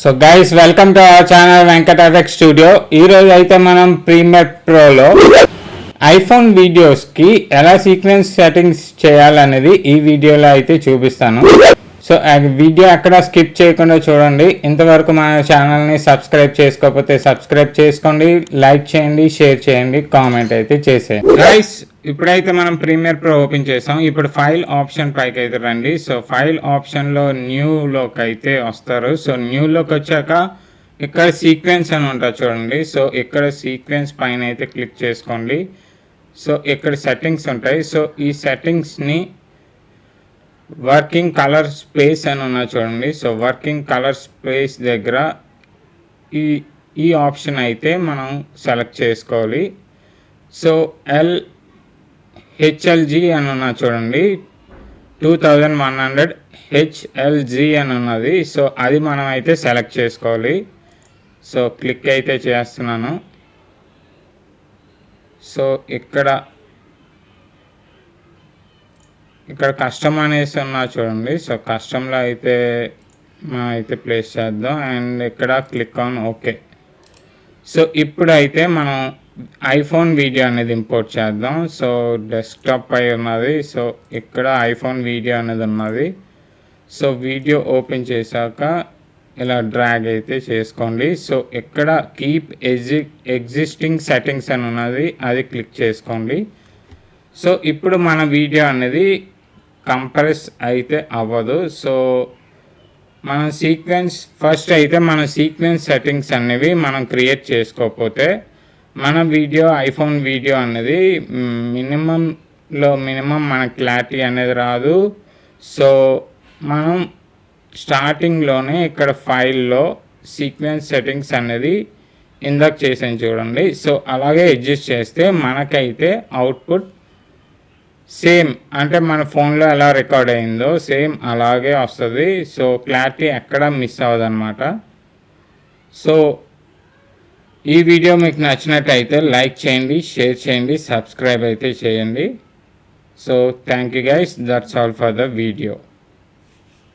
So guys welcome to our channel Venkat effect studio. ఈరోజు అయితే మనం ప్రీమియర్ ప్రోలో ఐఫోన్ వీడియోస్కి ఎలా సీక్వెన్స్ సెట్టింగ్స్ చేయాలనేది ఈ వీడియోలో అయితే చూపిస్తాను. సో వీడియో ఎక్కడ స్కిప్ చేయకుండా చూడండి. ఇంతవరకు మన ఛానల్ని సబ్స్క్రైబ్ చేసుకోకపోతే సబ్స్క్రైబ్ చేసుకోండి, లైక్ చేయండి, షేర్ చేయండి, కామెంట్ అయితే చేసేయండి. గైస్ ఇప్పుడైతే మనం ప్రీమియర్ ప్రో ఓపెన్ చేసాం. ఇప్పుడు ఫైల్ ఆప్షన్ పైకి అయితే రండి. సో ఫైల్ ఆప్షన్లో న్యూలోకి అయితే వస్తారు. సో న్యూలోకి వచ్చాక ఇక్కడ సీక్వెన్స్ అని ఉంటుంది చూడండి. సో ఇక్కడ సీక్వెన్స్ పైన అయితే క్లిక్ చేసుకోండి. సో ఇక్కడ సెట్టింగ్స్ ఉంటాయి. సో ఈ సెట్టింగ్స్ని వర్కింగ్ కలర్ స్పేస్ అని ఉన్నది చూడండి. సో వర్కింగ్ కలర్ స్పేస్ దగ్గర ఈ ఆప్షన్ అయితే మనం సెలెక్ట్ చేసుకోవాలి. సో హెచ్ఎల్జీ అని ఉన్నది చూడండి, 2100 హెచ్ఎల్జీ అని ఉన్నది. సో అది మనం అయితే సెలెక్ట్ చేసుకోవాలి. సో క్లిక్ అయితే చేస్తున్నాను. సో ఇక్కడ కస్టమ్ అనేసి ఉన్నా చూడండి. సో కస్టమ్లో అయితే మనం అయితే ప్లేస్ చేద్దాం అండ్ ఇక్కడ క్లిక్ ఆన్ ఓకే. సో ఇప్పుడైతే మనం ఐఫోన్ వీడియో అనేది ఇంపోర్ట్ చేద్దాం. సో డెస్క్టాప్ పై ఉన్నది. సో ఇక్కడ ఐఫోన్ వీడియో అనేది ఉన్నది. సో వీడియో ఓపెన్ చేశాక ఇలా డ్రాగ్ అయితే చేసుకోండి. సో ఇక్కడ కీప్ ఎగ్జిస్టింగ్ సెట్టింగ్స్ అని ఉన్నది, అది క్లిక్ చేసుకోండి. సో ఇప్పుడు మన వీడియో అనేది కంప్రెస్ అయితే అవ్వదు. సో మన ఫస్ట్ అయితే మన సీక్వెన్స్ సెట్టింగ్స్ అనేవి మనం క్రియేట్ చేసుకోకపోతే మన ఐఫోన్ వీడియో అనేది మినిమం మన క్లారిటీ అనేది రాదు. సో మనం స్టార్టింగ్లోనే ఇక్కడ ఫైల్లో సీక్వెన్స్ సెట్టింగ్స్ అనేది ఇందాక చేసాను చూడండి. సో అలాగే అడ్జస్ట్ చేస్తే మనకైతే అవుట్పుట్ సేమ్ అంటే మన ఫోన్లో ఎలా రికార్డ్ అయిందో సేమ్ అలాగే వస్తుంది. సో క్లారిటీ ఎక్కడ మిస్ అవ్వదు అనమాట. సో ఈ వీడియో మీకు నచ్చినట్టయితే లైక్ చేయండి, షేర్ చేయండి, సబ్స్క్రైబ్ అయితే చేయండి. So thank you guys, that's all for the video.